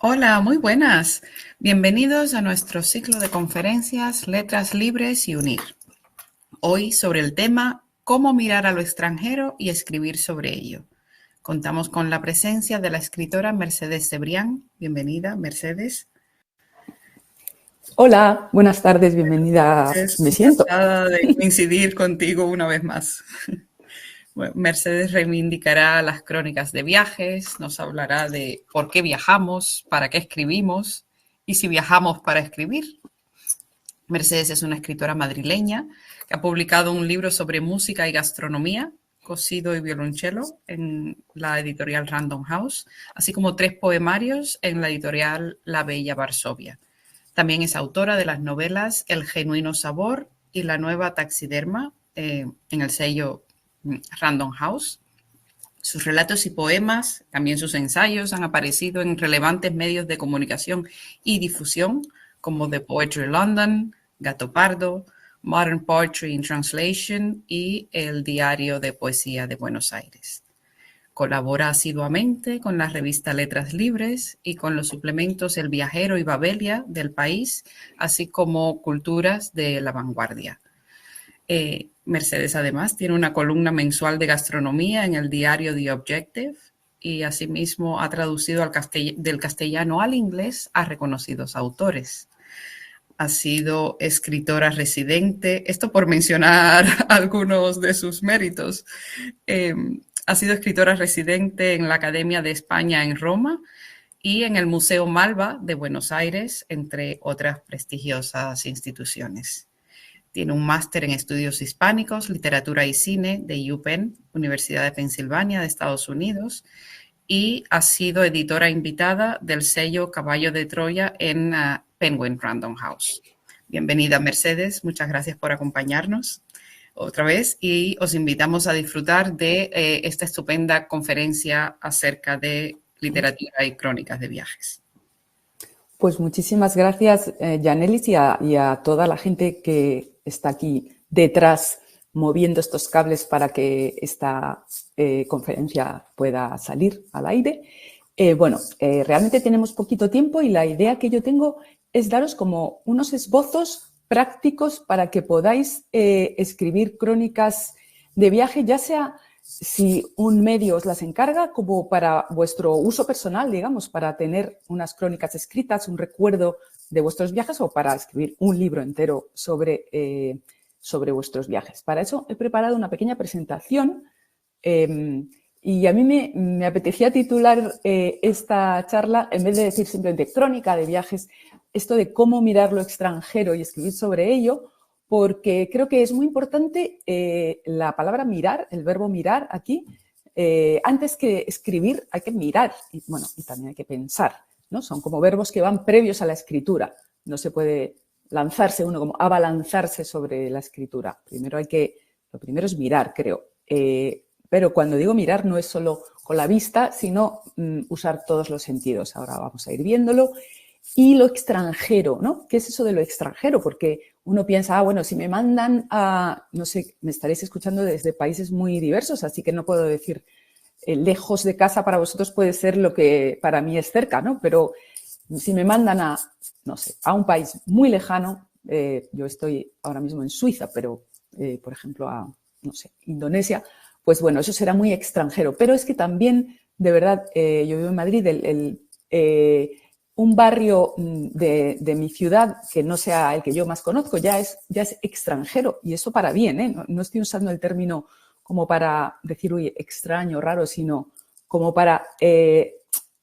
Hola, muy buenas. Bienvenidos a nuestro ciclo de conferencias Letras Libres y Unir. Hoy sobre el tema Cómo mirar a lo extranjero y escribir sobre ello. Contamos con la presencia de la escritora Mercedes Cebrián. Bienvenida, Mercedes. Hola, buenas tardes, bienvenida. Me siento. Encantada de coincidir contigo una vez más. Bueno, Mercedes reivindicará las crónicas de viajes, nos hablará de por qué viajamos, para qué escribimos y si viajamos para escribir. Mercedes es una escritora madrileña que ha publicado un libro sobre música y gastronomía, cocido y violonchelo, en la editorial Random House, así como 3 poemarios en la editorial La Bella Varsovia. También es autora de las novelas El genuino sabor y La nueva taxiderma, en el sello Random House. Sus relatos y poemas, también sus ensayos, han aparecido en relevantes medios de comunicación y difusión como The Poetry London, Gato Pardo, Modern Poetry in Translation y el Diario de Poesía de Buenos Aires. Colabora asiduamente con la revista Letras Libres y con los suplementos El Viajero y Babelia del País, así como Culturas de la Vanguardia. Mercedes además tiene una columna mensual de gastronomía en el diario The Objective y asimismo ha traducido del castellano al inglés a reconocidos autores. Ha sido escritora residente, esto por mencionar algunos de sus méritos. Ha sido escritora residente en la Academia de España en Roma y en el Museo Malva de Buenos Aires, entre otras prestigiosas instituciones. Tiene un máster en estudios hispánicos, literatura y cine de UPenn, Universidad de Pensilvania de Estados Unidos, y ha sido editora invitada del sello Caballo de Troya en Penguin Random House. Bienvenida, Mercedes. Muchas gracias por acompañarnos otra vez y os invitamos a disfrutar de esta estupenda conferencia acerca de literatura y crónicas de viajes. Pues muchísimas gracias, Yanelis, y a toda la gente que está aquí detrás moviendo estos cables para que esta conferencia pueda salir al aire. Realmente tenemos poquito tiempo y la idea que yo tengo es daros como unos esbozos prácticos para que podáis escribir crónicas de viaje, ya sea si un medio os las encarga como para vuestro uso personal, digamos, para tener unas crónicas escritas, un recuerdo de vuestros viajes o para escribir un libro entero sobre vuestros viajes. Para eso he preparado una pequeña presentación y a mí me apetecía titular esta charla, en vez de decir simplemente crónica de viajes, esto de cómo mirar lo extranjero y escribir sobre ello, porque creo que es muy importante la palabra mirar, el verbo mirar aquí. Antes que escribir hay que mirar y también hay que pensar, ¿no? Son como verbos que van previos a la escritura. No se puede lanzarse uno como abalanzarse sobre la escritura. Lo primero es mirar, creo. Pero cuando digo mirar no es solo con la vista, sino usar todos los sentidos. Ahora vamos a ir viéndolo. Y lo extranjero, ¿no? ¿Qué es eso de lo extranjero? Porque uno piensa, si me mandan a, no sé, me estaréis escuchando desde países muy diversos, así que no puedo decir lejos de casa para vosotros puede ser lo que para mí es cerca, ¿no? Pero si me mandan a, no sé, a un país muy lejano, yo estoy ahora mismo en Suiza, pero por ejemplo a, no sé, Indonesia, pues bueno, eso será muy extranjero. Pero es que también, de verdad, yo vivo en Madrid, un barrio de mi ciudad que no sea el que yo más conozco ya es extranjero, y eso para bien, ¿eh? No estoy usando el término como para decir, uy, extraño, raro, sino como para,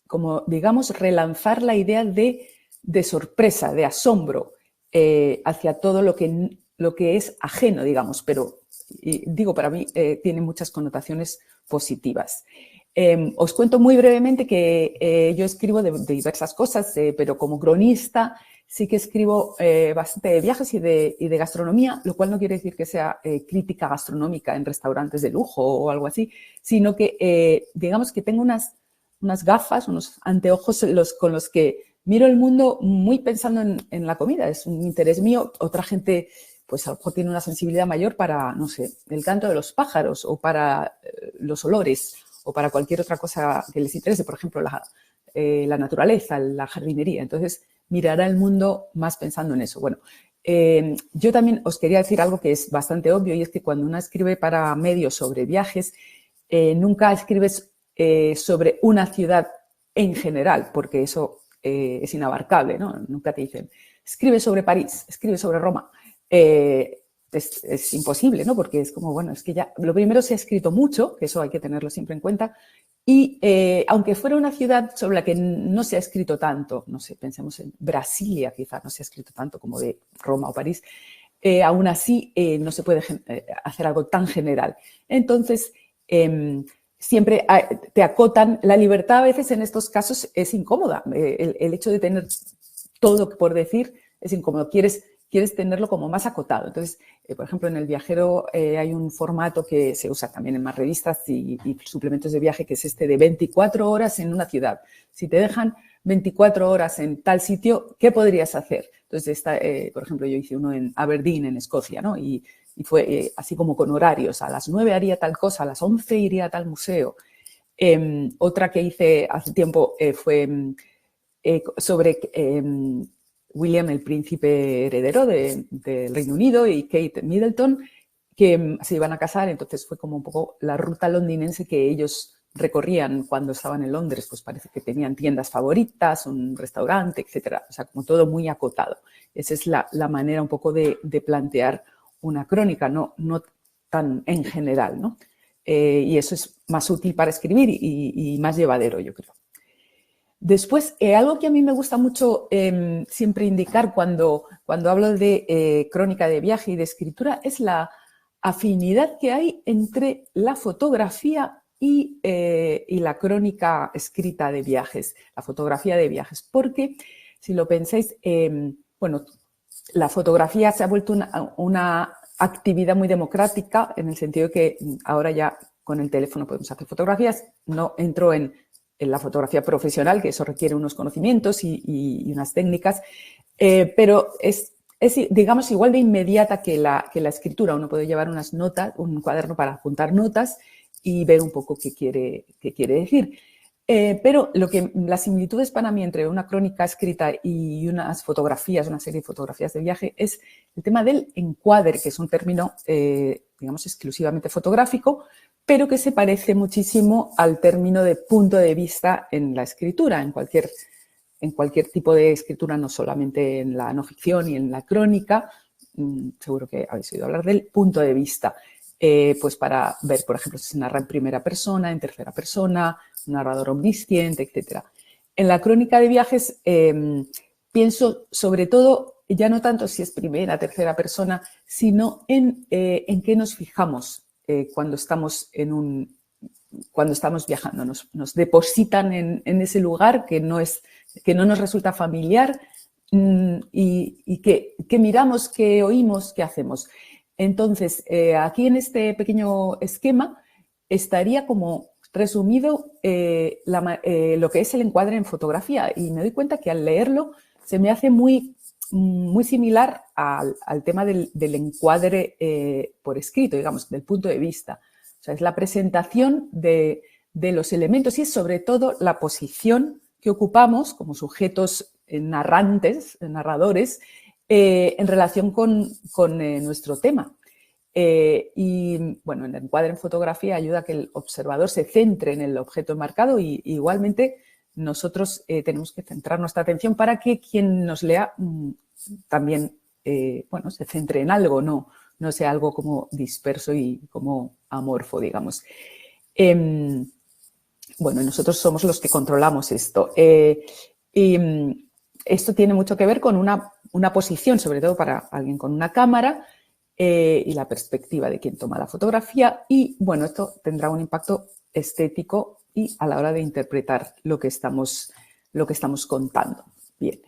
como digamos, relanzar la idea de sorpresa, de asombro hacia todo lo que es ajeno, digamos, pero digo, para mí tiene muchas connotaciones positivas. Os cuento muy brevemente que yo escribo de diversas cosas, pero como cronista sí que escribo bastante de viajes y de gastronomía, lo cual no quiere decir que sea crítica gastronómica en restaurantes de lujo o algo así, sino que digamos que tengo unas gafas, unos anteojos con los que miro el mundo muy pensando en la comida. Es un interés mío. Otra gente pues a lo mejor tiene una sensibilidad mayor para, no sé, el canto de los pájaros o para los olores o para cualquier otra cosa que les interese. Por ejemplo, la naturaleza, la jardinería. Entonces, mirará el mundo más pensando en eso. Bueno, yo también os quería decir algo que es bastante obvio, y es que cuando uno escribe para medios sobre viajes, nunca escribes sobre una ciudad en general, porque eso es inabarcable, ¿no? Nunca te dicen, escribe sobre París, escribe sobre Roma. Es imposible, ¿no? Porque es como, bueno, es que ya, lo primero se ha escrito mucho, que eso hay que tenerlo siempre en cuenta, y aunque fuera una ciudad sobre la que no se ha escrito tanto, no sé, pensemos en Brasilia, quizás no se ha escrito tanto como de Roma o París, aún así no se puede hacer algo tan general. Entonces, siempre te acotan. La libertad a veces en estos casos es incómoda. El hecho de tener todo por decir es incómodo. Quieres tenerlo como más acotado. Entonces, por ejemplo, en El Viajero hay un formato que se usa también en más revistas y suplementos de viaje, que es este de 24 horas en una ciudad. Si te dejan 24 horas en tal sitio, ¿qué podrías hacer? Entonces, por ejemplo, yo hice uno en Aberdeen, en Escocia, ¿no? Y fue así como con horarios. A las 9 haría tal cosa, a las 11 iría a tal museo. Otra que hice hace tiempo fue sobre William, el príncipe heredero del Reino Unido, y Kate Middleton, que se iban a casar. Entonces fue como un poco la ruta londinense que ellos recorrían cuando estaban en Londres. Pues parece que tenían tiendas favoritas, un restaurante, etcétera. O sea, como todo muy acotado. Esa es la manera un poco de plantear una crónica, no tan en general, ¿no? Y eso es más útil para escribir y más llevadero, yo creo. Después, algo que a mí me gusta mucho siempre indicar cuando hablo de crónica de viaje y de escritura es la afinidad que hay entre la fotografía y la crónica escrita de viajes, la fotografía de viajes. Porque, si lo pensáis, bueno, la fotografía se ha vuelto una actividad muy democrática, en el sentido de que ahora ya con el teléfono podemos hacer fotografías. No entro en la fotografía profesional, que eso requiere unos conocimientos y unas técnicas, pero es, digamos, igual de inmediata que la escritura. Uno puede llevar unas notas, un cuaderno para apuntar notas y ver un poco qué quiere decir. Pero las similitudes para mí entre una crónica escrita y unas fotografías, una serie de fotografías de viaje, es el tema del encuadre, que es un término, digamos, exclusivamente fotográfico, pero que se parece muchísimo al término de punto de vista en la escritura, en cualquier tipo de escritura, no solamente en la no ficción y en la crónica. Seguro que habéis oído hablar del punto de vista. Pues para ver, por ejemplo, si se narra en primera persona, en tercera persona, un narrador omnisciente, etc. En la crónica de viajes pienso sobre todo, ya no tanto si es primera, tercera persona, sino en qué nos fijamos cuando estamos viajando. Nos depositan en ese lugar que no nos resulta familiar, y que miramos, que oímos, que hacemos. Entonces, aquí en este pequeño esquema estaría como resumido lo que es el encuadre en fotografía, y me doy cuenta que al leerlo se me hace muy similar al tema del encuadre por escrito, digamos, del punto de vista. O sea, es la presentación de los elementos, y es sobre todo la posición que ocupamos como sujetos narradores, en relación con nuestro tema. Y bueno, el encuadre en fotografía ayuda a que el observador se centre en el objeto enmarcado, y igualmente nosotros tenemos que centrar nuestra atención para que quien nos lea también se centre en algo, no sea algo como disperso y como amorfo, digamos. Bueno, nosotros somos los que controlamos esto. Y esto tiene mucho que ver con una posición, sobre todo para alguien con una cámara, y la perspectiva de quien toma la fotografía. Y bueno, esto tendrá un impacto estético y a la hora de interpretar lo que estamos contando. Bien.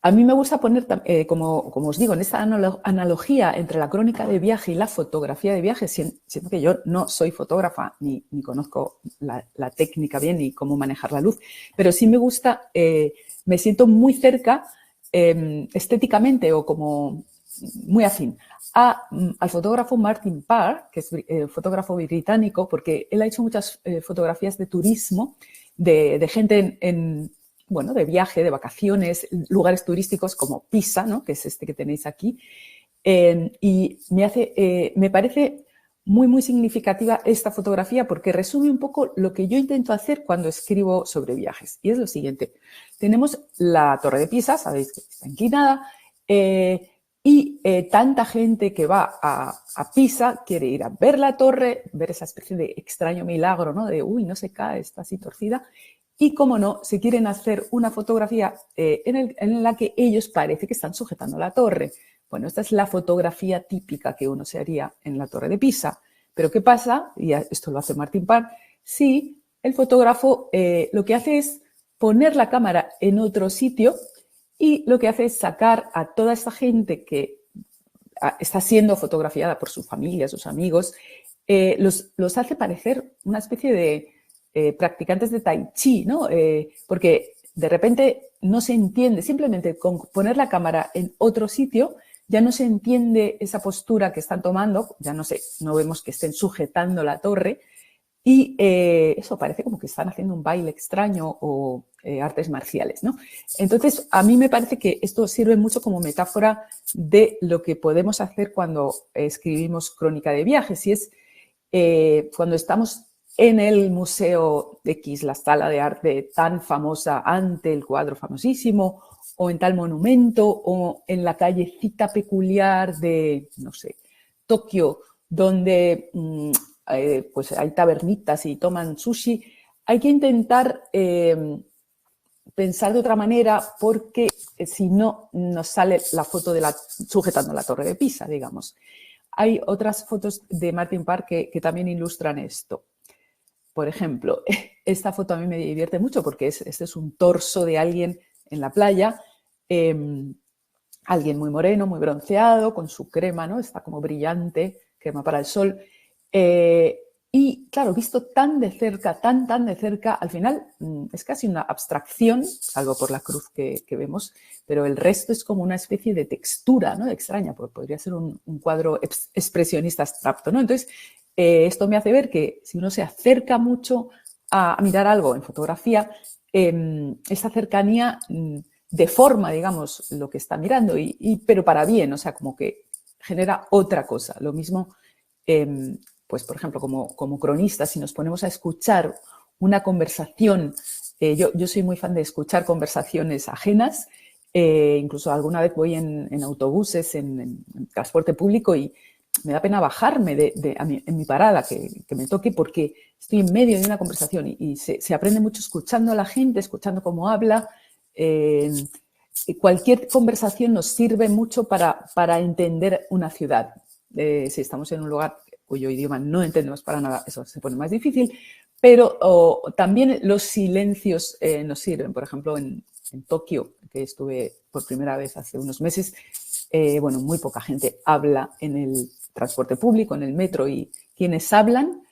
A mí me gusta poner, como os digo, en esta analogía entre la crónica de viaje y la fotografía de viaje, siendo que yo no soy fotógrafa ni conozco la técnica bien ni cómo manejar la luz, pero sí me gusta, me siento muy cerca estéticamente, o como muy afín al fotógrafo Martin Parr, que es fotógrafo británico, porque él ha hecho muchas fotografías de turismo de gente bueno, de viaje, de vacaciones, lugares turísticos como Pisa, ¿no? Que es este que tenéis aquí. Y me parece muy, muy significativa esta fotografía porque resume un poco lo que yo intento hacer cuando escribo sobre viajes. Y es lo siguiente. Tenemos la Torre de Pisa, sabéis que está inclinada, y tanta gente que va a Pisa quiere ir a ver la torre, ver esa especie de extraño milagro, ¿no? De, uy, no se cae, está así torcida. Y, como no, se quieren hacer una fotografía en la que ellos parece que están sujetando la torre. Bueno, esta es la fotografía típica que uno se haría en la Torre de Pisa. Pero ¿qué pasa? Y esto lo hace Martin Parr. Sí, el fotógrafo lo que hace es poner la cámara en otro sitio y lo que hace es sacar a toda esta gente que está siendo fotografiada por su familia, sus amigos, los hace parecer una especie de practicantes de tai chi, ¿no? Porque de repente no se entiende, simplemente con poner la cámara en otro sitio ya no se entiende esa postura que están tomando, ya no vemos que estén sujetando la torre y eso parece como que están haciendo un baile extraño o artes marciales, ¿no? Entonces, a mí me parece que esto sirve mucho como metáfora de lo que podemos hacer cuando escribimos crónica de viajes, y es cuando estamos en el Museo X, la sala de arte tan famosa ante el cuadro famosísimo, o en tal monumento, o en la callecita peculiar de, no sé, Tokio, donde pues hay tabernitas y toman sushi. Hay que intentar pensar de otra manera porque si no nos sale la foto sujetando la Torre de Pisa, digamos. Hay otras fotos de Martin Parr que también ilustran esto. Por ejemplo, esta foto a mí me divierte mucho porque este es un torso de alguien en la playa, alguien muy moreno, muy bronceado, con su crema, ¿no? Está como brillante, crema para el sol. Y claro, visto tan de cerca, tan de cerca, al final es casi una abstracción, salvo por la cruz que vemos, pero el resto es como una especie de textura, ¿no? Extraña, porque podría ser un cuadro expresionista abstracto, ¿no? Entonces, esto me hace ver que si uno se acerca mucho a mirar algo en fotografía, esta cercanía deforma, digamos, lo que está mirando, pero para bien, o sea, como que genera otra cosa. Lo mismo, pues, por ejemplo, como cronistas, si nos ponemos a escuchar una conversación, yo soy muy fan de escuchar conversaciones ajenas, incluso alguna vez voy en autobuses, en transporte público, y me da pena bajarme en mi parada, que me toque, porque estoy en medio de una conversación y se aprende mucho escuchando a la gente, escuchando cómo habla. Cualquier conversación nos sirve mucho para entender una ciudad. Si estamos en un lugar cuyo idioma no entendemos para nada, eso se pone más difícil, pero también los silencios nos sirven. Por ejemplo, en Tokio, que estuve por primera vez hace unos meses, bueno, muy poca gente habla en el transporte público, en el metro, y quienes hablan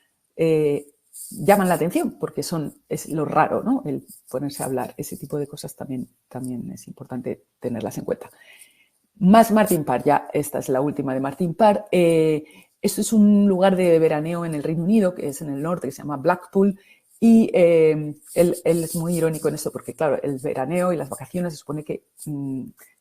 llaman la atención porque es lo raro, ¿no? El ponerse a hablar. Ese tipo de cosas también es importante tenerlas en cuenta. Más Martin Parr, ya esta es la última de Martin Parr. Esto es un lugar de veraneo en el Reino Unido, que es en el norte, que se llama Blackpool, y él es muy irónico en esto porque, claro, el veraneo y las vacaciones se supone que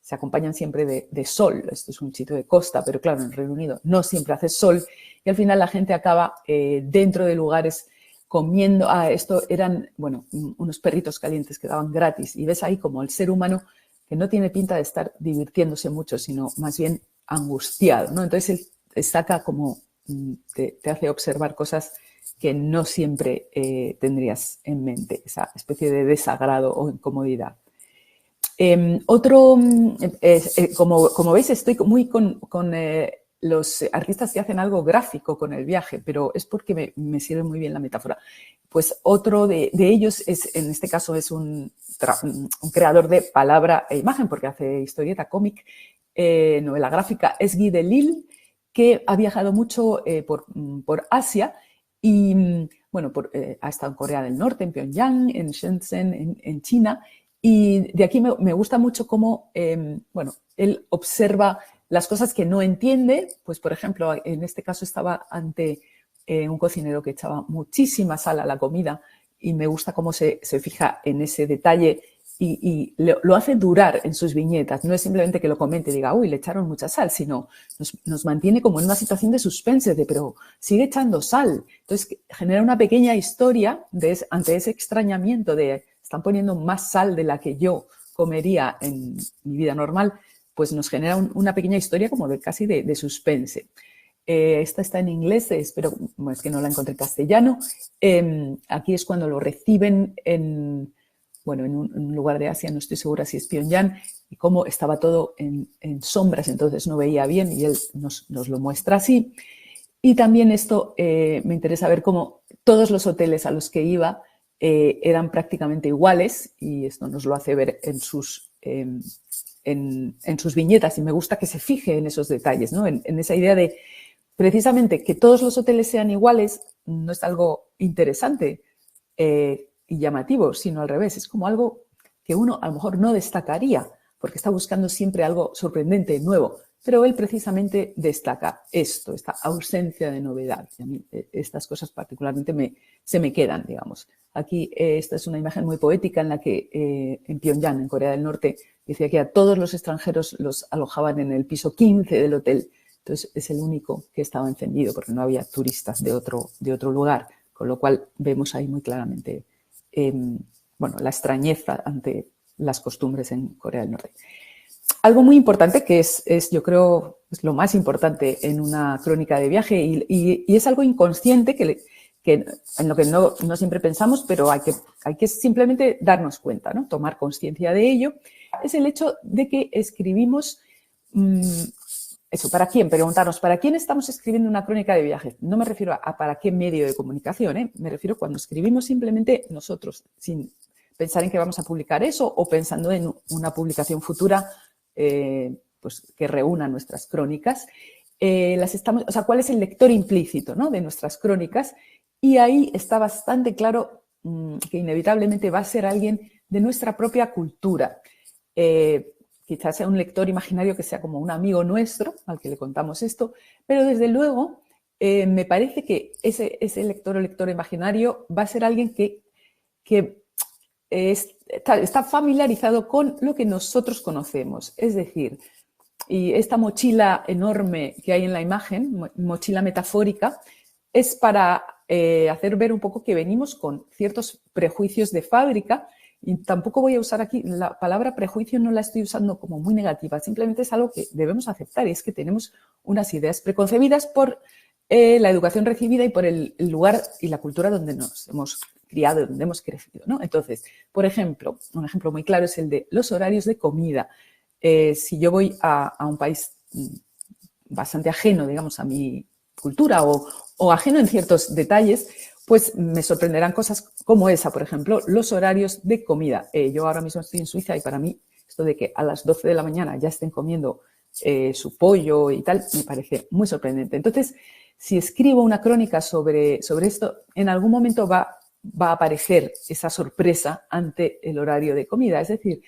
se acompañan siempre de sol. Esto es un sitio de costa, pero claro, en el Reino Unido no siempre hace sol, y al final la gente acaba dentro de lugares comiendo. Esto eran, bueno, unos perritos calientes que daban gratis, y ves ahí como el ser humano, que no tiene pinta de estar divirtiéndose mucho, sino más bien angustiado, ¿no? Entonces él saca como, te hace observar cosas que no siempre tendrías en mente, esa especie de desagrado o incomodidad. Como veis, estoy muy con los artistas que hacen algo gráfico con el viaje, pero es porque me sirve muy bien la metáfora. Pues otro de ellos en este caso es un creador de palabra e imagen, porque hace historieta, cómic, novela gráfica. Es Guy Delisle, que ha viajado mucho por Asia y, bueno, ha estado en Corea del Norte, en Pyongyang, en Shenzhen, en China. Y de aquí me gusta mucho cómo, bueno, él observa las cosas que no entiende. Pues, por ejemplo, en este caso estaba ante un cocinero que echaba muchísima sal a la comida y me gusta cómo se fija en ese detalle y lo hace durar en sus viñetas. No es simplemente que lo comente y diga, uy, le echaron mucha sal, sino nos mantiene como en una situación de suspense, pero sigue echando sal. Entonces genera una pequeña historia ante ese extrañamiento de están poniendo más sal de la que yo comería en mi vida normal, pues nos genera una pequeña historia como casi de suspense. Esta está en inglés, espero, bueno, es que no la encontré en castellano. Aquí es cuando lo reciben en un lugar de Asia, no estoy segura si es Pyongyang, y cómo estaba todo en sombras, entonces no veía bien y él nos lo muestra así. Y también esto me interesa ver cómo todos los hoteles a los que iba eran prácticamente iguales, y esto nos lo hace ver en sus viñetas, y me gusta que se fije en esos detalles, ¿no? En esa idea de precisamente que todos los hoteles sean iguales no es algo interesante y llamativo, sino al revés, es como algo que uno a lo mejor no destacaría porque está buscando siempre algo sorprendente, nuevo, pero él precisamente destaca esto, esta ausencia de novedad. Y a mí estas cosas particularmente se me quedan, digamos. Aquí esta es una imagen muy poética en la que en Pyongyang, en Corea del Norte, decía que a todos los extranjeros los alojaban en el piso 15 del hotel. Entonces es el único que estaba encendido porque no había turistas de otro lugar, con lo cual vemos ahí muy claramente la extrañeza ante las costumbres en Corea del Norte. Algo muy importante que es yo creo, es lo más importante en una crónica de viaje y es algo inconsciente que en lo que no siempre pensamos, pero hay que simplemente darnos cuenta, ¿no? Tomar conciencia de ello, es el hecho de que escribimos eso, ¿para quién? Preguntarnos, ¿para quién estamos escribiendo una crónica de viajes? No me refiero a para qué medio de comunicación, me refiero cuando escribimos simplemente nosotros, sin pensar en que vamos a publicar eso o pensando en una publicación futura pues, que reúna nuestras crónicas. ¿Cuál es el lector implícito, ¿no? de nuestras crónicas? Y ahí está bastante claro que inevitablemente va a ser alguien de nuestra propia cultura. Quizás sea un lector imaginario que sea como un amigo nuestro al que le contamos esto, pero desde luego me parece que ese lector o lectora imaginario va a ser alguien que está familiarizado con lo que nosotros conocemos. Es decir, y esta mochila enorme que hay en la imagen, mochila metafórica, es para hacer ver un poco que venimos con ciertos prejuicios de fábrica. Y tampoco voy a usar aquí, la palabra prejuicio no la estoy usando como muy negativa, simplemente es algo que debemos aceptar, y es que tenemos unas ideas preconcebidas por la educación recibida y por el lugar y la cultura donde nos hemos criado, donde hemos crecido, ¿no? Entonces, por ejemplo, un ejemplo muy claro es el de los horarios de comida. Si yo voy a un país bastante ajeno, digamos, a mi cultura o ajeno en ciertos detalles, pues me sorprenderán cosas como esa, por ejemplo, los horarios de comida. Yo ahora mismo estoy en Suiza y para mí esto de que a las 12 de la mañana ya estén comiendo su pollo y tal, me parece muy sorprendente. Entonces, si escribo una crónica sobre esto, en algún momento va a aparecer esa sorpresa ante el horario de comida. Es decir,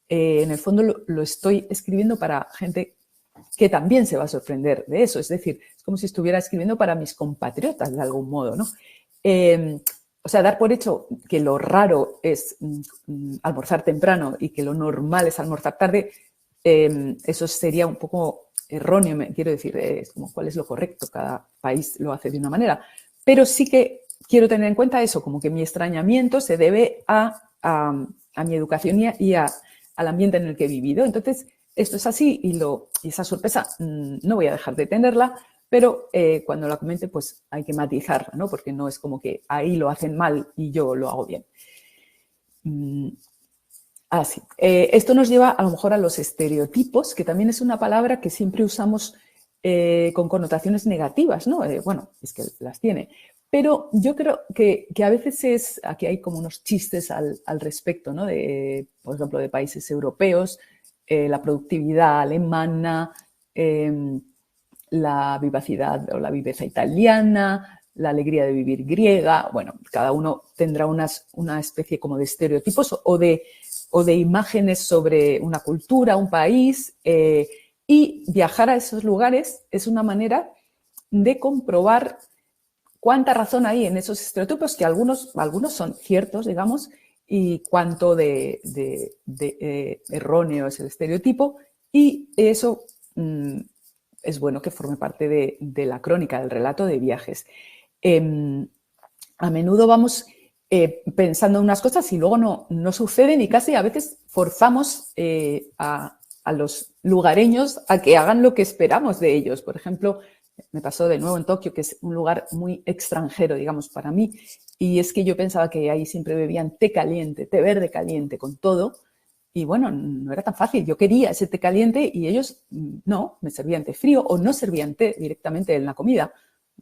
en el fondo lo estoy escribiendo para gente que también se va a sorprender de eso. Es decir, es como si estuviera escribiendo para mis compatriotas de algún modo, ¿no? Dar por hecho que lo raro es almorzar temprano y que lo normal es almorzar tarde, eso sería un poco erróneo, quiero decir, es como cuál es lo correcto, cada país lo hace de una manera, pero sí que quiero tener en cuenta eso, como que mi extrañamiento se debe a mi educación y al ambiente en el que he vivido. Entonces, esto es así y esa sorpresa no voy a dejar de tenerla, pero cuando la comente pues hay que matizarla, ¿no? Porque no es como que ahí lo hacen mal y yo lo hago bien. Así. Esto nos lleva a lo mejor a los estereotipos, que también es una palabra que siempre usamos con connotaciones negativas, ¿no? Bueno, es que las tiene. Pero yo creo que a veces aquí hay como unos chistes al respecto, ¿no? Por ejemplo, de países europeos, la productividad alemana, la vivacidad o la viveza italiana, la alegría de vivir griega. Bueno, cada uno tendrá una especie como de estereotipos o de imágenes sobre una cultura, un país, y viajar a esos lugares es una manera de comprobar cuánta razón hay en esos estereotipos, que algunos son ciertos, digamos, y cuánto de erróneo es el estereotipo, y eso es bueno que forme parte de la crónica, del relato de viajes. A menudo vamos pensando en unas cosas y luego no suceden, y casi a veces forzamos a los lugareños a que hagan lo que esperamos de ellos. Por ejemplo, me pasó de nuevo en Tokio, que es un lugar muy extranjero, digamos, para mí, y es que yo pensaba que ahí siempre bebían té caliente, té verde caliente, con todo, y bueno, no era tan fácil. Yo quería ese té caliente y ellos no, me servían té frío o no servían té directamente en la comida.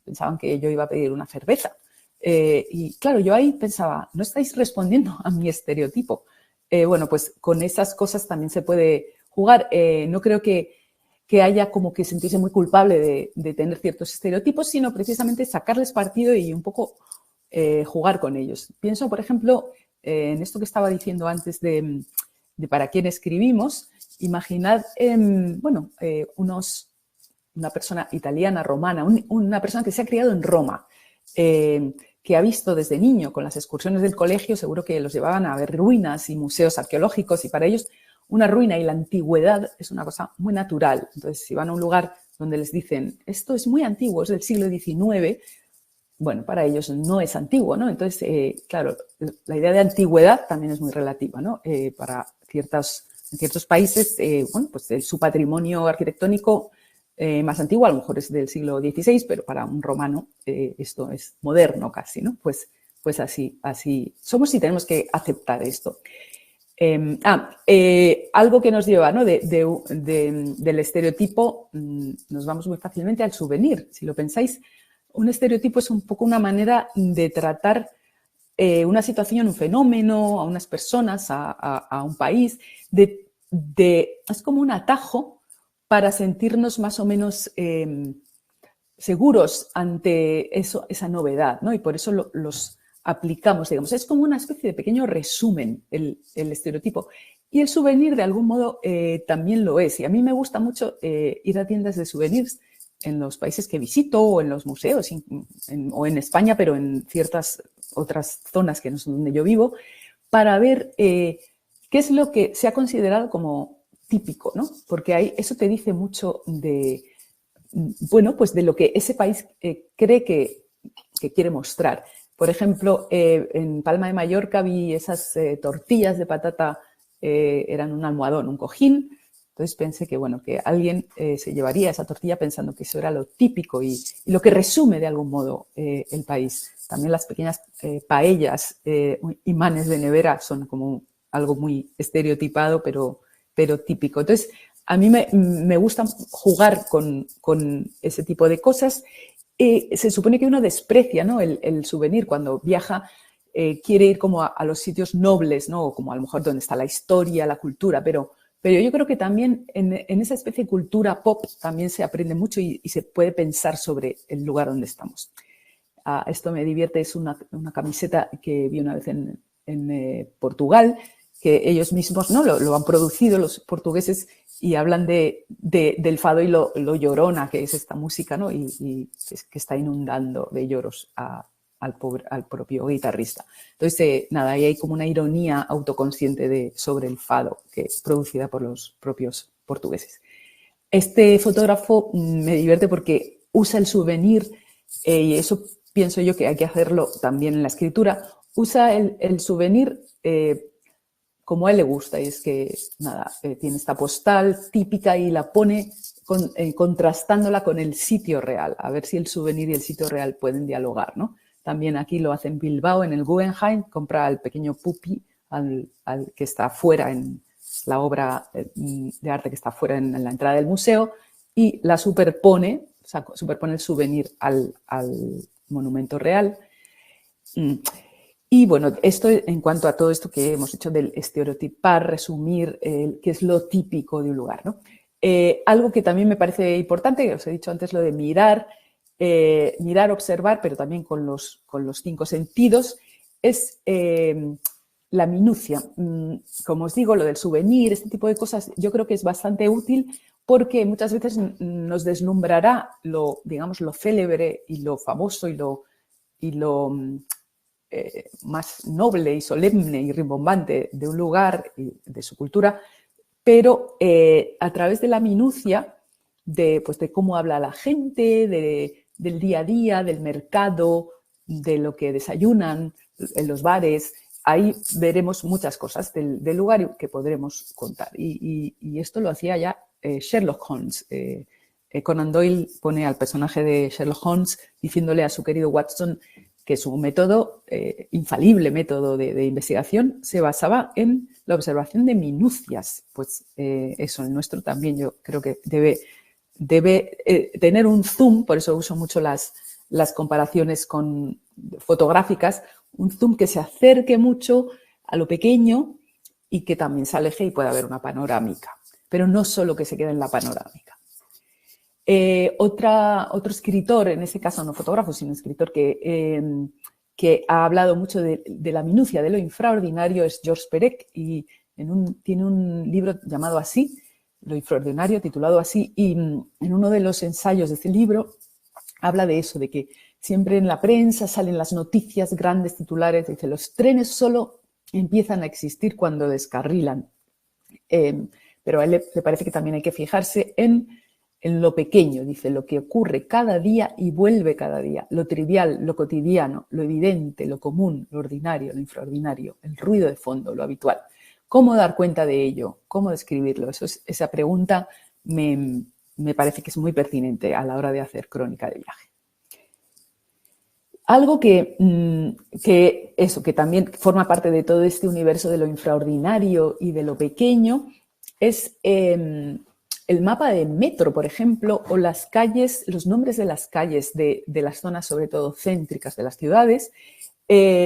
Pensaban que yo iba a pedir una cerveza. Y claro, yo ahí pensaba, no estáis respondiendo a mi estereotipo. Bueno, pues con esas cosas también se puede jugar. No creo que haya como que sentirse muy culpable de tener ciertos estereotipos, sino precisamente sacarles partido y un poco jugar con ellos. Pienso, por ejemplo, en esto que estaba diciendo antes de para quién escribimos. Imaginad, una persona italiana, romana, una persona que se ha criado en Roma, que ha visto desde niño con las excursiones del colegio, seguro que los llevaban a ver ruinas y museos arqueológicos, y para ellos una ruina y la antigüedad es una cosa muy natural. Entonces, si van a un lugar donde les dicen, esto es muy antiguo, es del siglo XIX, bueno, para ellos no es antiguo, ¿no? Entonces, claro, la idea de antigüedad también es muy relativa, ¿no? Para en ciertos países, pues su patrimonio arquitectónico más antiguo a lo mejor es del siglo XVI, pero para un romano esto es moderno casi, ¿no? Pues así somos y tenemos que aceptar esto. Algo que nos lleva, ¿no? del estereotipo, nos vamos muy fácilmente al souvenir. Si lo pensáis, un estereotipo es un poco una manera de tratar una situación, un fenómeno, a unas personas, a un país, es como un atajo para sentirnos más o menos seguros ante esa novedad, ¿no? Y por eso los aplicamos, digamos. Es como una especie de pequeño resumen el estereotipo. Y el souvenir, de algún modo, también lo es. Y a mí me gusta mucho ir a tiendas de souvenirs en los países que visito, o en los museos, o en España, pero en ciertas otras zonas que no son donde yo vivo, para ver qué es lo que se ha considerado como típico, ¿no? Porque eso te dice mucho de lo que ese país cree que quiere mostrar. Por ejemplo, en Palma de Mallorca vi esas tortillas de patata, eran un almohadón, un cojín. Entonces pensé que alguien se llevaría esa tortilla pensando que eso era lo típico y lo que resume de algún modo el país. También las pequeñas paellas, imanes de nevera, son como algo muy estereotipado, pero típico. Entonces, a mí me gusta jugar con ese tipo de cosas. Se supone que uno desprecia, ¿no? el souvenir cuando viaja. Quiere ir como a los sitios nobles, ¿no? Como a lo mejor donde está la historia, la cultura, pero yo creo que también en esa especie de cultura pop también se aprende mucho y se puede pensar sobre el lugar donde estamos. Esto me divierte, es una camiseta que vi una vez en Portugal, que ellos mismos, ¿no? lo han producido los portugueses, y hablan del fado y lo llorona que es esta música, ¿no? Y que está inundando de lloros al propio guitarrista. Entonces, ahí hay como una ironía autoconsciente sobre el fado, que es producida por los propios portugueses. Este fotógrafo me divierte porque usa el souvenir, y eso pienso yo que hay que hacerlo también en la escritura. Usa el souvenir como a él le gusta, y es que tiene esta postal típica y la pone contrastándola con el sitio real, a ver si el souvenir y el sitio real pueden dialogar, ¿no? También aquí lo hace en Bilbao, en el Guggenheim, compra al pequeño Pupi, al que está fuera en la obra de arte que está fuera en la entrada del museo, y la superpone el souvenir al monumento real. Y bueno, esto en cuanto a todo esto que hemos hecho del estereotipar, resumir, qué es lo típico de un lugar, ¿no? Algo que también me parece importante, que os he dicho antes, lo de mirar, observar, pero también con los 5 sentidos, es la minucia. Como os digo, lo del souvenir, este tipo de cosas, yo creo que es bastante útil, porque muchas veces nos deslumbrará digamos, lo célebre y lo famoso y lo y lo más noble y solemne y rimbombante de un lugar y de su cultura, pero a través de la minucia pues de cómo habla la gente, del día a día, del mercado, de lo que desayunan en los bares. Ahí veremos muchas cosas del lugar que podremos contar. Y esto lo hacía ya Sherlock Holmes. Conan Doyle pone al personaje de Sherlock Holmes diciéndole a su querido Watson que su método, infalible método de investigación, se basaba en la observación de minucias. Pues eso, el nuestro también yo creo que debe tener un zoom, por eso uso mucho las comparaciones fotográficas, un zoom que se acerque mucho a lo pequeño y que también se aleje y pueda haber una panorámica, pero no solo que se quede en la panorámica. Otro escritor, en este caso no fotógrafo, sino escritor que ha hablado mucho de la minucia, de lo infraordinario, es Georges Perec, y tiene un libro llamado así, Lo infraordinario, titulado así, y en uno de los ensayos de este libro habla de eso, de que siempre en la prensa salen las noticias, grandes titulares, dice, los trenes solo empiezan a existir cuando descarrilan. Pero a él le parece que también hay que fijarse en lo pequeño, dice, lo que ocurre cada día y vuelve cada día, lo trivial, lo cotidiano, lo evidente, lo común, lo ordinario, lo infraordinario, el ruido de fondo, lo habitual. ¿Cómo dar cuenta de ello? ¿Cómo describirlo? Esa pregunta me parece que es muy pertinente a la hora de hacer crónica de viaje. Algo que también forma parte de todo este universo de lo infraordinario y de lo pequeño es el mapa de metro, por ejemplo, o las calles, los nombres de las calles de las zonas, sobre todo céntricas de las ciudades,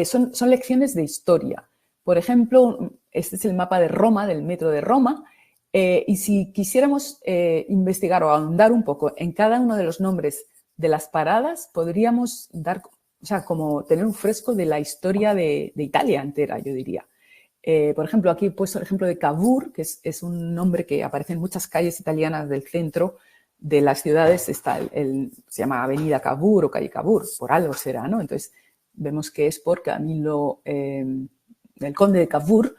son lecciones de historia. Por ejemplo, este es el mapa de Roma, del metro de Roma, y si quisiéramos investigar o ahondar un poco en cada uno de los nombres de las paradas, podríamos como tener un fresco de la historia de Italia entera, yo diría. Por ejemplo, aquí he puesto el ejemplo de Cavour, que es un nombre que aparece en muchas calles italianas del centro de las ciudades. Se llama Avenida Cavour o calle Cavour, por algo será, ¿no? Entonces, vemos que es por Camilo, el conde de Cavour,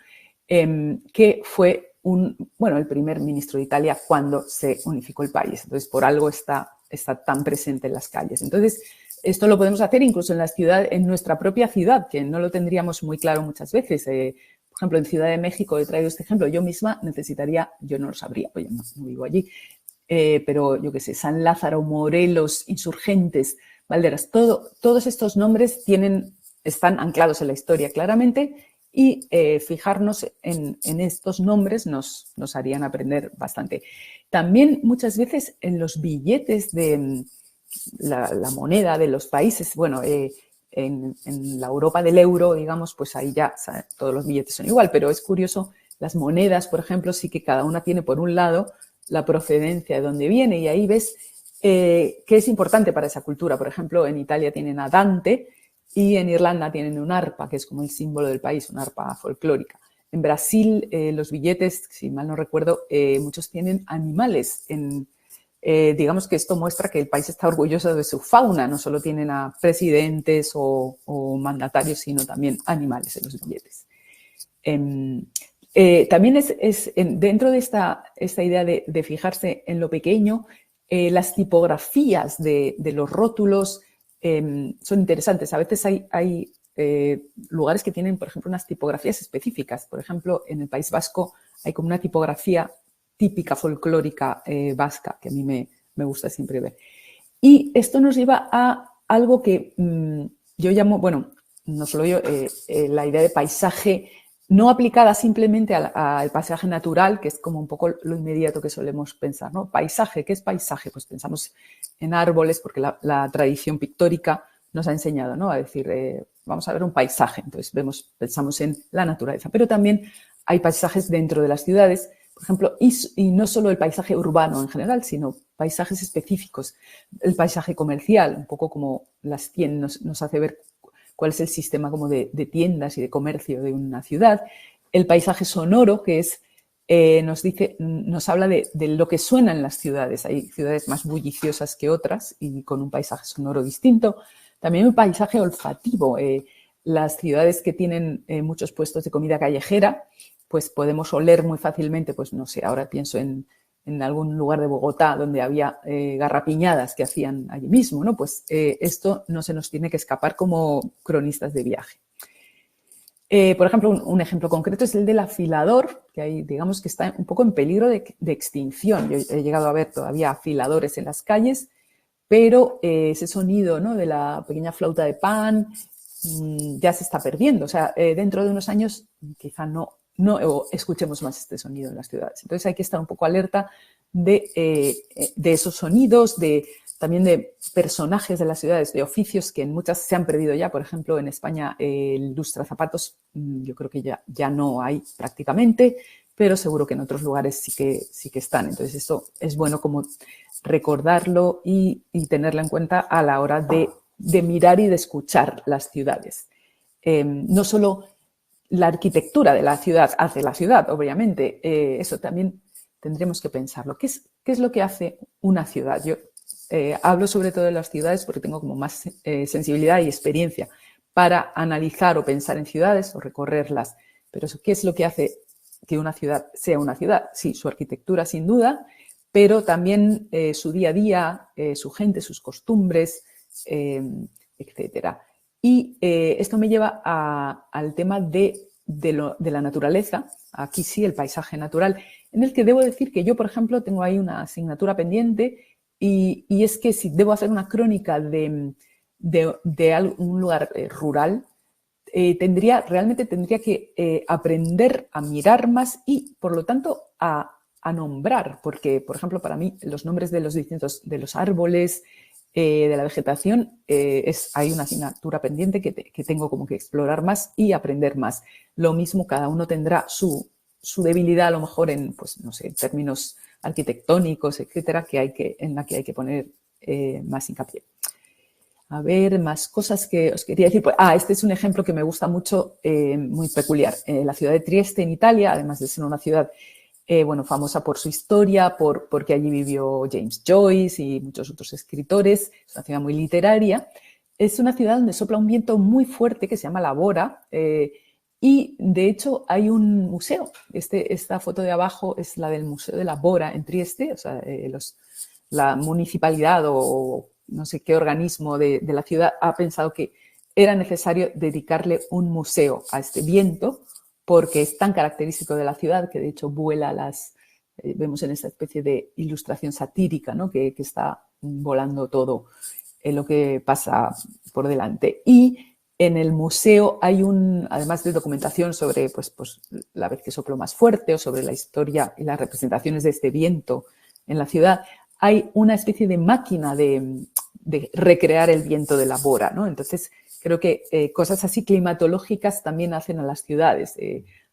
que fue el primer ministro de Italia cuando se unificó el país. Entonces, por algo está tan presente en las calles. Entonces, esto lo podemos hacer incluso en nuestra propia ciudad, que no lo tendríamos muy claro muchas veces. Por ejemplo, en Ciudad de México he traído este ejemplo. Yo misma necesitaría, yo no lo sabría, pues yo no vivo allí, pero yo qué sé, San Lázaro, Morelos, Insurgentes, Valderas, todos estos nombres están anclados en la historia claramente y fijarnos en estos nombres nos harían aprender bastante. También muchas veces en los billetes de la moneda de los países, bueno, en la Europa del euro, digamos, pues ahí ya todos los billetes son igual, pero es curioso, las monedas, por ejemplo, sí que cada una tiene por un lado la procedencia de dónde viene y ahí ves que es importante para esa cultura. Por ejemplo, en Italia tienen a Dante y en Irlanda tienen un arpa, que es como el símbolo del país, una arpa folclórica. En Brasil, los billetes, si mal no recuerdo, muchos tienen animales digamos que esto muestra que el país está orgulloso de su fauna, no solo tienen a presidentes o mandatarios, sino también animales en los billetes. También dentro de esta idea de fijarse en lo pequeño, las tipografías de los rótulos son interesantes. A veces hay lugares que tienen, por ejemplo, unas tipografías específicas. Por ejemplo, en el País Vasco hay como una tipografía típica folclórica vasca, que a mí me gusta siempre ver. Y esto nos lleva a algo que yo llamo, bueno, no solo yo, la idea de paisaje no aplicada simplemente al paisaje natural, que es como un poco lo inmediato que solemos pensar, ¿no? Paisaje, ¿qué es paisaje? Pues pensamos en árboles, porque la tradición pictórica nos ha enseñado, ¿no? A decir, vamos a ver un paisaje, entonces pensamos en la naturaleza, pero también hay paisajes dentro de las ciudades, por ejemplo, y no solo el paisaje urbano en general, sino paisajes específicos. El paisaje comercial, un poco como las tiendas, nos hace ver cuál es el sistema como de tiendas y de comercio de una ciudad. El paisaje sonoro, que es, nos habla de lo que suena en las ciudades. Hay ciudades más bulliciosas que otras y con un paisaje sonoro distinto. También un paisaje olfativo. Las ciudades que tienen muchos puestos de comida callejera, pues podemos oler muy fácilmente, pues no sé, ahora pienso en algún lugar de Bogotá donde había garrapiñadas que hacían allí mismo, ¿no? Pues esto no se nos tiene que escapar como cronistas de viaje. Por ejemplo, un ejemplo concreto es el del afilador, que ahí digamos que está un poco en peligro de extinción. Yo he llegado a ver todavía afiladores en las calles, pero ese sonido, ¿no?, de la pequeña flauta de pan ya se está perdiendo. O sea, dentro de unos años quizá no escuchemos más este sonido en las ciudades. Entonces hay que estar un poco alerta de esos sonidos, también de personajes de las ciudades, de oficios que en muchas se han perdido ya. Por ejemplo, en España el lustrazapatos yo creo que ya no hay prácticamente, pero seguro que en otros lugares sí que están. Entonces esto es bueno como recordarlo y tenerlo en cuenta a la hora de mirar y de escuchar las ciudades. No solo la arquitectura de la ciudad hace la ciudad, obviamente, eso también tendremos que pensarlo. ¿Qué es lo que hace una ciudad? Yo hablo sobre todo de las ciudades porque tengo como más sensibilidad y experiencia para analizar o pensar en ciudades o recorrerlas. Pero ¿qué es lo que hace que una ciudad sea una ciudad? Sí, su arquitectura sin duda, pero también su día a día, su gente, sus costumbres, etcétera. Y esto me lleva al tema de la naturaleza, aquí sí, el paisaje natural, en el que debo decir que yo, por ejemplo, tengo ahí una asignatura pendiente y es que si debo hacer una crónica de un lugar rural, realmente tendría que aprender a mirar más y, por lo tanto, a nombrar, porque, por ejemplo, para mí los nombres de los árboles, de la vegetación, hay una asignatura pendiente que tengo como que explorar más y aprender más. Lo mismo, cada uno tendrá su debilidad, a lo mejor en, pues, no sé, términos arquitectónicos, etcétera, en la que hay que poner más hincapié. A ver, más cosas que os quería decir. Pues, este es un ejemplo que me gusta mucho, muy peculiar. La ciudad de Trieste, en Italia, además de ser una ciudad famosa por su historia, porque allí vivió James Joyce y muchos otros escritores. Es una ciudad muy literaria. Es una ciudad donde sopla un viento muy fuerte que se llama la Bora, y de hecho hay un museo. Esta foto de abajo es la del Museo de la Bora en Trieste. O sea, la municipalidad o no sé qué organismo de la ciudad ha pensado que era necesario dedicarle un museo a este viento, porque es tan característico de la ciudad que de hecho vuela vemos en esta especie de ilustración satírica, ¿no?, que está volando todo lo que pasa por delante. Y en el museo hay además de documentación sobre pues, la vez que sopló más fuerte o sobre la historia y las representaciones de este viento en la ciudad, hay una especie de máquina de recrear el viento de la Bora, ¿no? Entonces, creo que cosas así climatológicas también hacen a las ciudades.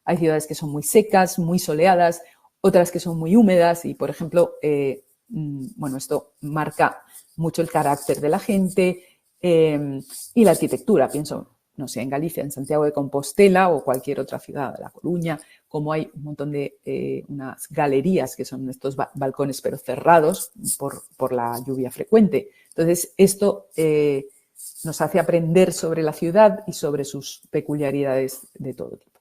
Hay ciudades que son muy secas, muy soleadas, otras que son muy húmedas y, por ejemplo, esto marca mucho el carácter de la gente y la arquitectura. Pienso, no sé, en Galicia, en Santiago de Compostela o cualquier otra ciudad, La Coruña, como hay un montón de unas galerías que son estos balcones pero cerrados por la lluvia frecuente. Entonces, esto nos hace aprender sobre la ciudad y sobre sus peculiaridades de todo tipo.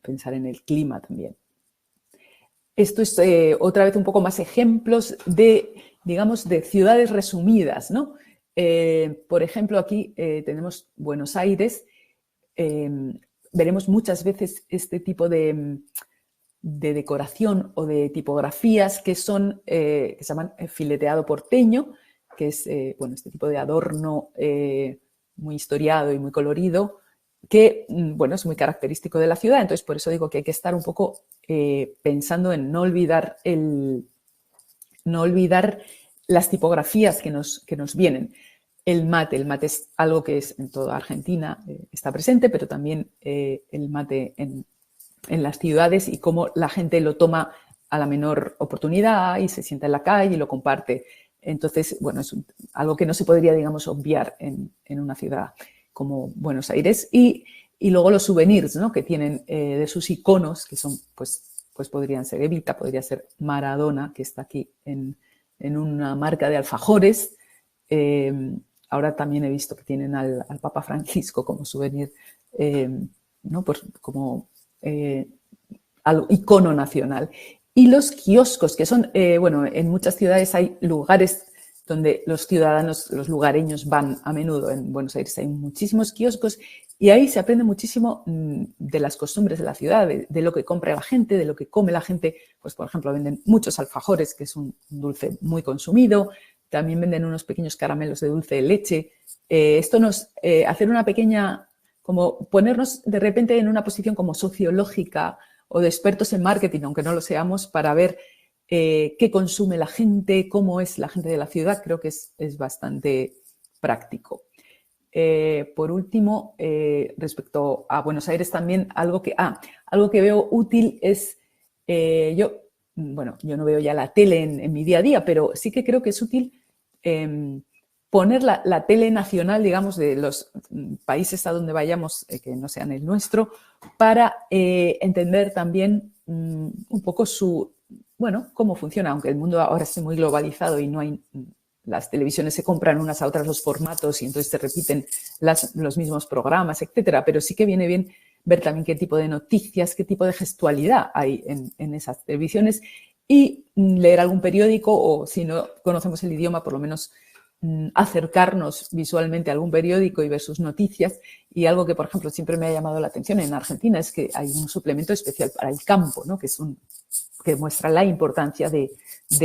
Pensar en el clima también. Esto es otra vez un poco más ejemplos digamos, de ciudades resumidas, ¿no? Por ejemplo, aquí tenemos Buenos Aires. Veremos muchas veces este tipo de decoración o de tipografías que se llaman fileteado porteño, que es este tipo de adorno muy historiado y muy colorido, que es muy característico de la ciudad. Entonces, por eso digo que hay que estar un poco pensando en no olvidar las tipografías que nos vienen. El mate es algo que es en toda Argentina, está presente, pero también el mate en las ciudades y cómo la gente lo toma a la menor oportunidad y se sienta en la calle y lo comparte. Entonces, es algo que no se podría, digamos, obviar en una ciudad como Buenos Aires. Y luego los souvenirs, ¿no?, que tienen de sus iconos, que son, pues podrían ser Evita, podría ser Maradona, que está aquí en una marca de alfajores. ahora también he visto que tienen al Papa Francisco como souvenir, ¿no? Pues como algo, icono nacional. Y los kioscos, que son, bueno, en muchas ciudades hay lugares donde los ciudadanos, los lugareños van a menudo. En Buenos Aires hay muchísimos kioscos y ahí se aprende muchísimo de las costumbres de la ciudad, de lo que compra la gente, de lo que come la gente. Pues, por ejemplo, venden muchos alfajores, que es un dulce muy consumido. También venden unos pequeños caramelos de dulce de leche. Esto nos hacer una pequeña, como ponernos de repente en una posición como sociológica o de expertos en marketing, aunque no lo seamos, para ver qué consume la gente, cómo es la gente de la ciudad, creo que es bastante práctico. Por último, respecto a Buenos Aires también, algo que veo útil es, yo no veo ya la tele en mi día a día, pero sí que creo que es útil poner la tele nacional, digamos, de los países a donde vayamos, que no sean el nuestro, para entender también un poco cómo funciona, aunque el mundo ahora esté muy globalizado y no hay, las televisiones se compran unas a otras los formatos y entonces se repiten los mismos programas, etcétera, pero sí que viene bien ver también qué tipo de noticias, qué tipo de gestualidad hay en esas televisiones y leer algún periódico o, si no conocemos el idioma, por lo menos acercarnos visualmente a algún periódico y ver sus noticias. Y algo que, por ejemplo, siempre me ha llamado la atención en Argentina es que hay un suplemento especial para el campo, ¿no? Que muestra la importancia de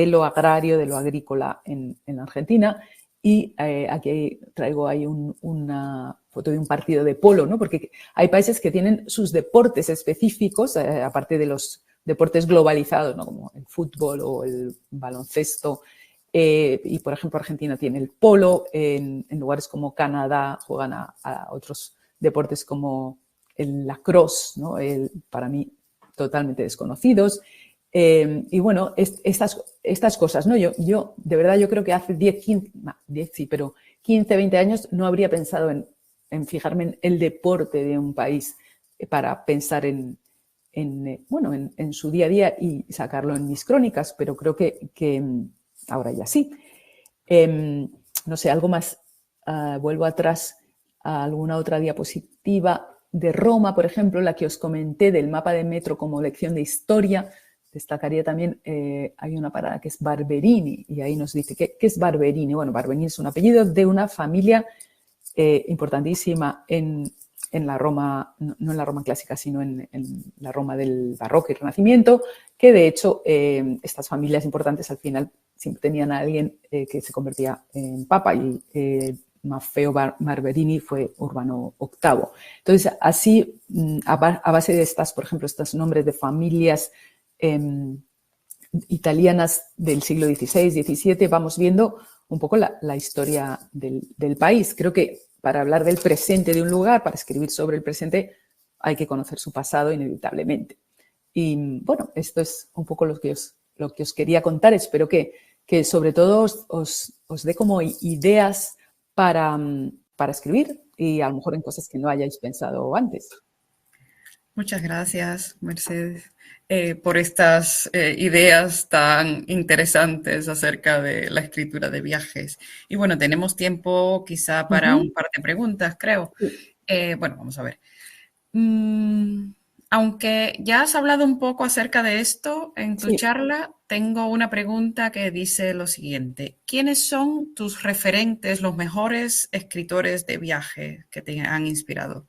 lo agrario, de lo agrícola en Argentina. Y aquí traigo ahí una foto de un partido de polo, ¿no? Porque hay países que tienen sus deportes específicos, aparte de los deportes globalizados, ¿no? Como el fútbol o el baloncesto. Y, por ejemplo, Argentina tiene el polo. En lugares como Canadá juegan a otros deportes como el lacrosse, ¿no? Para mí, totalmente desconocidos. Y bueno, estas cosas, ¿no? Yo, de verdad, yo creo que hace 15, 20 años no habría pensado en fijarme en el deporte de un país para pensar en su día a día y sacarlo en mis crónicas, pero creo que ahora ya sí. No sé, algo más. Vuelvo atrás a alguna otra diapositiva de Roma, por ejemplo, la que os comenté del mapa de metro como lección de historia. Destacaría también, hay una parada que es Barberini, y ahí nos dice, ¿qué es Barberini? Bueno, Barberini es un apellido de una familia importantísima en la Roma, no en la Roma clásica, sino en la Roma del Barroco y Renacimiento, que de hecho estas familias importantes al final siempre tenían a alguien que se convertía en papa, y Maffeo Barberini fue Urbano VIII. Entonces, así, a base de por ejemplo, estos nombres de familias italianas del siglo XVI, XVII, vamos viendo un poco la historia del país. Creo que para hablar del presente de un lugar, para escribir sobre el presente, hay que conocer su pasado inevitablemente. Y bueno, esto es un poco lo que os quería contar. Espero que sobre todo os dé como ideas para escribir y a lo mejor en cosas que no hayáis pensado antes. Muchas gracias, Mercedes, por estas ideas tan interesantes acerca de la escritura de viajes. Y bueno, tenemos tiempo quizá para un par de preguntas, creo. Bueno, vamos a ver. Aunque ya has hablado un poco acerca de esto en tu charla, tengo una pregunta que dice lo siguiente. ¿Quiénes son tus referentes, los mejores escritores de viaje que te han inspirado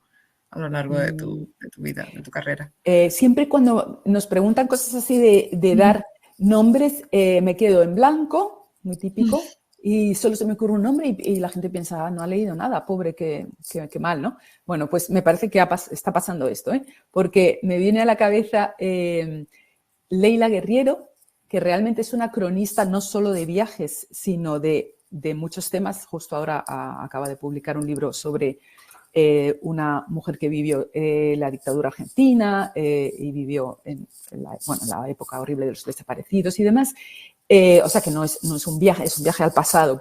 a lo largo de tu vida, de tu carrera? Siempre cuando nos preguntan cosas así de dar nombres, me quedo en blanco, muy típico, y solo se me ocurre un nombre y la gente piensa, no ha leído nada, pobre, qué mal, ¿no? Bueno, pues me parece que está pasando esto, porque me viene a la cabeza Leila Guerriero, que realmente es una cronista no solo de viajes, sino de muchos temas. Justo ahora acaba de publicar un libro sobre una mujer que vivió la dictadura argentina y vivió en la época horrible de los desaparecidos y demás. O sea que no es un viaje, es un viaje al pasado,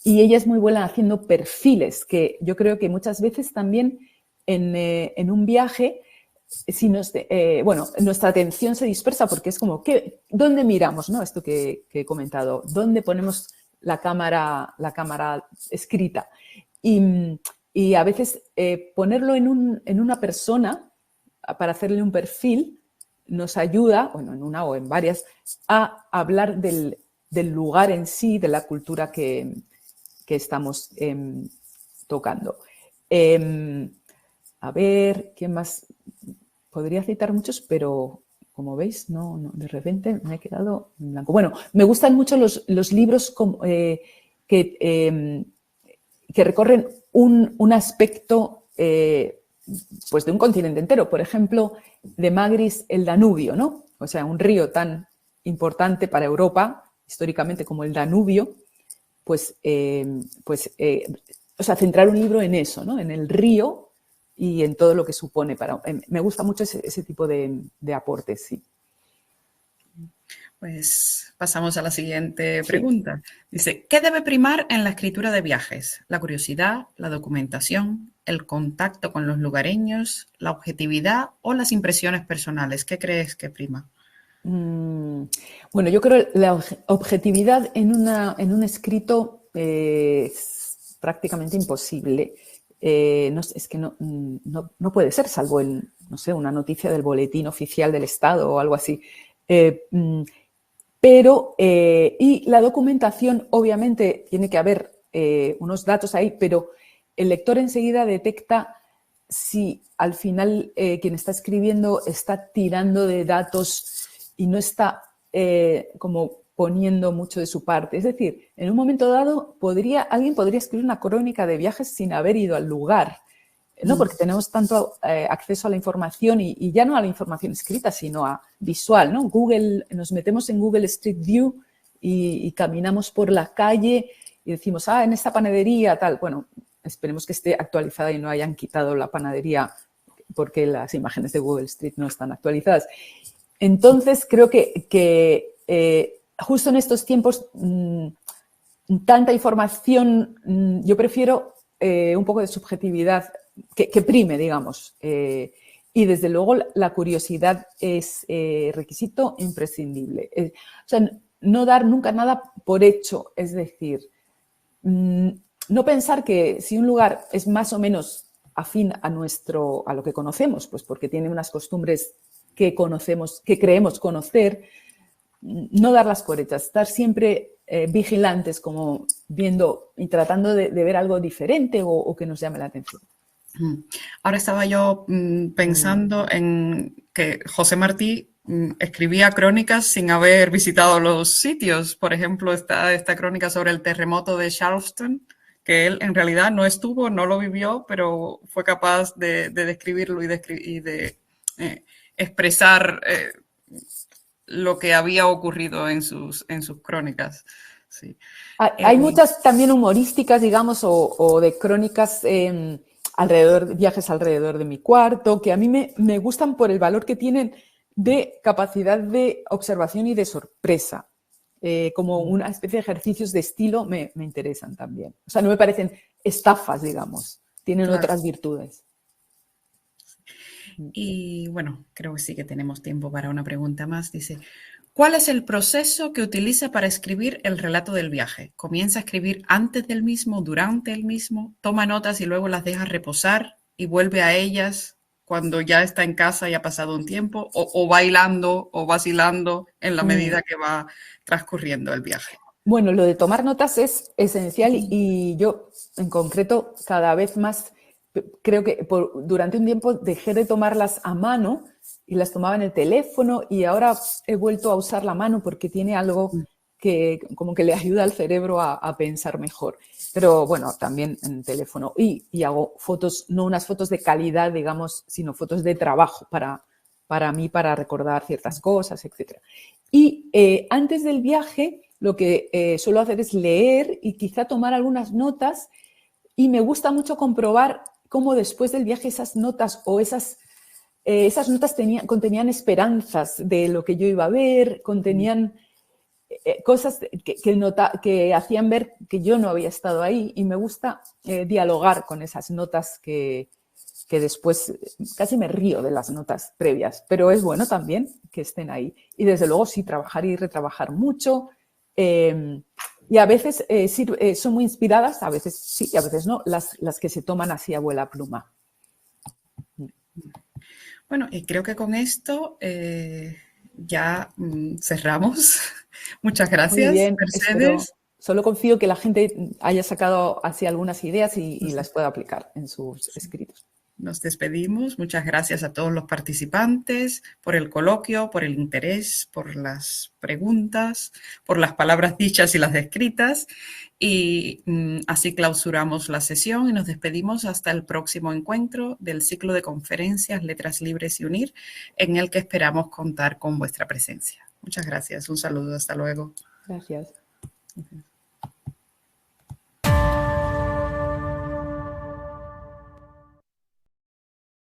y ella es muy buena haciendo perfiles, que yo creo que muchas veces también en un viaje, si nuestra atención se dispersa porque es como, ¿dónde miramos? ¿No? Esto que he comentado, ¿dónde ponemos la cámara escrita. Y a veces ponerlo en una persona para hacerle un perfil nos ayuda, bueno, en una o en varias, a hablar del lugar en sí, de la cultura que estamos tocando. A ver, ¿quién más? Podría citar muchos, pero como veis, no, de repente me he quedado en blanco. Bueno, me gustan mucho los libros que recorren un aspecto pues de un continente entero. Por ejemplo, de Magris, el Danubio, ¿no? O sea, un río tan importante para Europa, históricamente, como el Danubio, o sea, centrar un libro en eso, ¿no? En el río y en todo lo que supone. Me gusta mucho ese tipo de aportes, sí. Pues pasamos a la siguiente pregunta. Dice, ¿qué debe primar en la escritura de viajes? ¿La curiosidad, la documentación, el contacto con los lugareños, la objetividad o las impresiones personales? ¿Qué crees que prima? Bueno, yo creo que la objetividad en un escrito es prácticamente imposible. Es que no puede ser, salvo en, no sé, una noticia del boletín oficial del Estado o algo así. Y la documentación, obviamente, tiene que haber unos datos ahí, pero el lector enseguida detecta si al final quien está escribiendo está tirando de datos y no está como poniendo mucho de su parte. Es decir, en un momento dado alguien podría escribir una crónica de viajes sin haber ido al lugar, ¿no? Porque tenemos tanto acceso a la información y ya no a la información escrita, sino a visual, ¿no? Nos metemos en Google Street View y caminamos por la calle y decimos, en esta panadería, tal. Bueno, esperemos que esté actualizada y no hayan quitado la panadería porque las imágenes de Google Street no están actualizadas. Entonces, creo que justo en estos tiempos, tanta información, yo prefiero un poco de subjetividad que prime, digamos. Y desde luego la curiosidad es requisito imprescindible. O sea, no dar nunca nada por hecho, es decir, no pensar que si un lugar es más o menos afín a lo que conocemos, pues porque tiene unas costumbres que conocemos, que creemos conocer, no darlas por hechas, estar siempre vigilantes, como viendo y tratando de ver algo diferente o que nos llame la atención. Ahora estaba yo pensando en que José Martí escribía crónicas sin haber visitado los sitios. Por ejemplo, está esta crónica sobre el terremoto de Charleston, que él en realidad no estuvo, no lo vivió, pero fue capaz de describirlo y de expresar lo que había ocurrido en sus crónicas. Sí. Hay muchas también humorísticas, digamos, o de crónicas viajes alrededor de mi cuarto, que a mí me gustan por el valor que tienen de capacidad de observación y de sorpresa. Como una especie de ejercicios de estilo me interesan también. O sea, no me parecen estafas, digamos. Tienen otras virtudes. Y bueno, creo que sí que tenemos tiempo para una pregunta más. Dice, ¿cuál es el proceso que utiliza para escribir el relato del viaje? ¿Comienza a escribir antes del mismo, durante el mismo? ¿Toma notas y luego las deja reposar y vuelve a ellas cuando ya está en casa y ha pasado un tiempo? ¿O bailando o vacilando en la medida que va transcurriendo el viaje? Bueno, lo de tomar notas es esencial y yo, en concreto, cada vez más creo que durante un tiempo dejé de tomarlas a mano y las tomaba en el teléfono y ahora he vuelto a usar la mano porque tiene algo que como que le ayuda al cerebro a pensar mejor. Pero bueno, también en el teléfono. Y hago fotos, no unas fotos de calidad, digamos, sino fotos de trabajo para mí, para recordar ciertas cosas, etc. Y antes del viaje, lo que suelo hacer es leer y quizá tomar algunas notas y me gusta mucho comprobar cómo después del viaje esas notas o esas notas contenían esperanzas de lo que yo iba a ver, contenían cosas que hacían ver que yo no había estado ahí y me gusta dialogar con esas notas que después casi me río de las notas previas, pero es bueno también que estén ahí. Y desde luego sí, trabajar y retrabajar mucho. Y a veces son muy inspiradas, a veces sí y a veces no, las que se toman así a vuela pluma. Bueno, y creo que con esto ya cerramos. Muchas Muy gracias, bien, espero. Mercedes. Solo confío que la gente haya sacado así algunas ideas y las pueda aplicar en sus escritos. Nos despedimos. Muchas gracias a todos los participantes por el coloquio, por el interés, por las preguntas, por las palabras dichas y las descritas. Y así clausuramos la sesión y nos despedimos hasta el próximo encuentro del ciclo de conferencias Letras Libres y Unir, en el que esperamos contar con vuestra presencia. Muchas gracias. Un saludo. Hasta luego. Gracias.